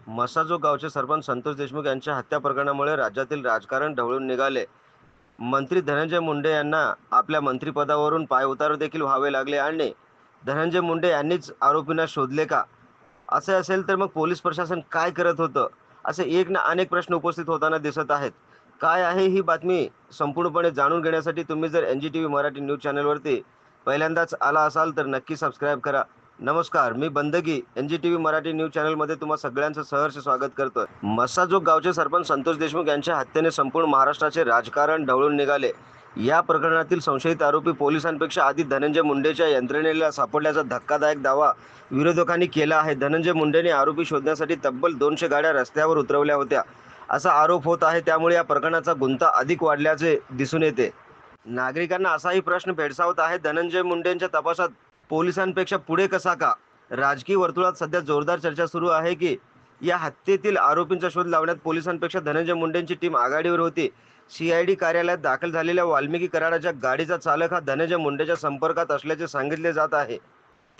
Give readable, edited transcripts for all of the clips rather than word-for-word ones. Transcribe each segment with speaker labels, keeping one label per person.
Speaker 1: मसाजो गावचे सरपंच संतोष देशमुख यांच्या हत्या प्रकरणामुळे राज्यातील राजकारण ढवळून निघाले. मंत्री धनंजय मुंडे यांना आपल्या मंत्रिपदावरून पायउतार देखील व्हावे लागले आणि धनंजय मुंडे यांनीच आरोपींना शोधले का? असे असेल तर मग पोलीस प्रशासन काय करत होतं? असे एक ना अनेक प्रश्न उपस्थित होताना दिसत आहेत. काय आहे ही बातमी संपूर्णपणे जाणून घेण्यासाठी तुम्ही जर NGTV मराठी न्यूज चॅनलवरती पहिल्यांदाच आला असाल तर नक्की सबस्क्राईब करा. नमस्कार, मी बंदगी NGTV मराठी न्यूज चॅनलमध्ये तुम्हा सगळ्यांचं सहर्ष स्वागत करतोय. मस्साजोग गावचे सरपंच संतोष देशमुख यांच्या हत्येने संपूर्ण महाराष्ट्राचे राजकारण ढवळून निघाले. या प्रकरणातील संशयित आरोपी पोलिसांपेक्षा आधी धनंजय मुंडेच्या यंत्रणेला सापडल्याचा धक्कादायक दावा विरोधकांनी केला आहे. धनंजय मुंडेने आरोपी शोधण्यासाठी तब्बल 200 गाड्या रस्त्यावर उतरवल्या होत्या, असा आरोप होत आहे. त्यामुळे या प्रकरणाचा गुंता अधिक वाढल्याचे दिसून येते. नागरिकांना असाही प्रश्न भेडसावत आहे, धनंजय मुंडेंच्या तपासात पोलिसांपेक्षा पुढे कसा का? राजकीय वर्तुळात सध्या जोरदार चर्चा सुरू आहे की या हत्येतील आरोपींचा शोध लावण्यात पोलिसांपेक्षा धनंजय मुंडेंची टीम आघाडीवर होती. CID कार्यालयात दाखल झालेल्या वाल्मिकी कराडाच्या गाडीचा चालक हा धनंजय मुंडेच्या संपर्कात असल्याचे सांगितले जात आहे.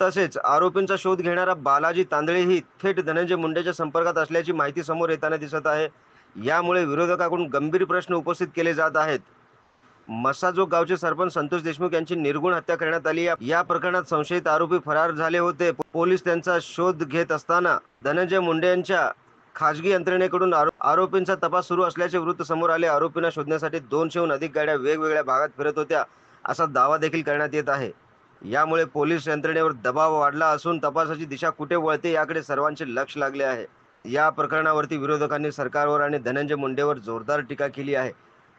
Speaker 1: तसेच आरोपींचा शोध घेणारा बालाजी तांदळेही थेट धनंजय मुंडेच्या संपर्कात असल्याची माहिती समोर येताना दिसत आहे. यामुळे विरोधकांकडून गंभीर प्रश्न उपस्थित केले जात आहेत. मस्साजोग गावचे सरपंच संतोष देशमुख यांची निर्घृण हत्या करण्यात आली. या प्रकरणात संशयित आरोपी फरार झाले होते. पोलीस त्यांचा शोध घेत असताना धनंजय मुंडे यांच्या खाजगी यंत्रणेकडून आरोपींचा तपास सुरू असल्याचे वृत्त समोर आले. आरोपींना शोधण्यासाठी 200हून अधिक गाड्या वेगवेगळ्या भागात फिरत होत्या, असा दावा देखील करण्यात येत आहे. यामुळे पोलीस यंत्रणेवर दबाव वाढला असून तपासाची दिशा कुठे वळते याकडे सर्वांचे लक्ष लागले आहे. या प्रकरणावरती विरोधकांनी सरकारवर आणि धनंजय मुंडेवर जोरदार टीका केली आहे.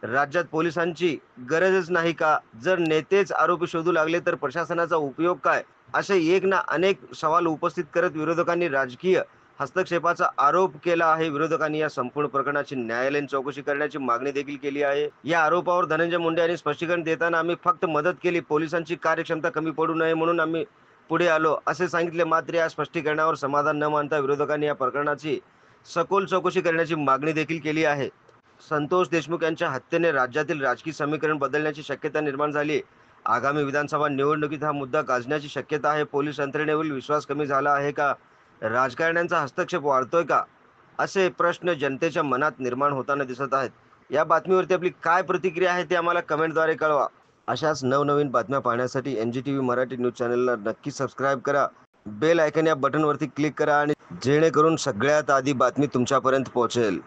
Speaker 1: राज्यात पोलिसांची गरजच नाही का? जर नेतेच आरोपी शोधू लागले तर प्रशासनाचा उपयोग काय? असे एक ना अनेक सवाल उपस्थित करत विरोधकांनी राजकीय हस्तक्षेपाचा आरोप केला आहे. विरोधकांनी या संपूर्ण प्रकरणाची न्यायालयीन चौकशी करण्याची मागणी देखील केली आहे. या आरोपावर धनंजय मुंडे यांनी स्पष्टीकरण देताना आम्ही फक्त मदत केली, पोलिसांची कार्यक्षमता कमी पडू नये म्हणून आम्ही पुढे आलो, असे सांगितले. मात्र या स्पष्टीकरणावर समाधान न मानता विरोधकांनी या प्रकरणाची सखोल चौकशी करण्याची मागणी देखील केली आहे. संतोष देशमुख यांच्या हत्येने राज्यातील राजकीय समीकरण बदलण्याची शक्यता निर्माण झाली. आगामी विधानसभा निवडणुकीत हा मुद्दा गाजण्याची शक्यता आहे. पोलीस यंत्रणेवरील विश्वास कमी झाला आहे का? राजकारण्यांचा हस्तक्षेप वाढतोय का? असे प्रश्न जनतेच्या मनात निर्माण होताना दिसत आहेत. या बातमीवरती आपली काय प्रतिक्रिया आहे ते आम्हाला कमेंटद्वारे कळवा. अशाच नवनवीन बातम्या पाहण्यासाठी NGTV मराठी न्यूज चॅनलला नक्की सबस्क्राईब करा. बेल आयकॉन या बटनवरती क्लिक करा आणि जेणेकरून सगळ्यात आधी बातमी तुमच्यापर्यंत पोहोचेल.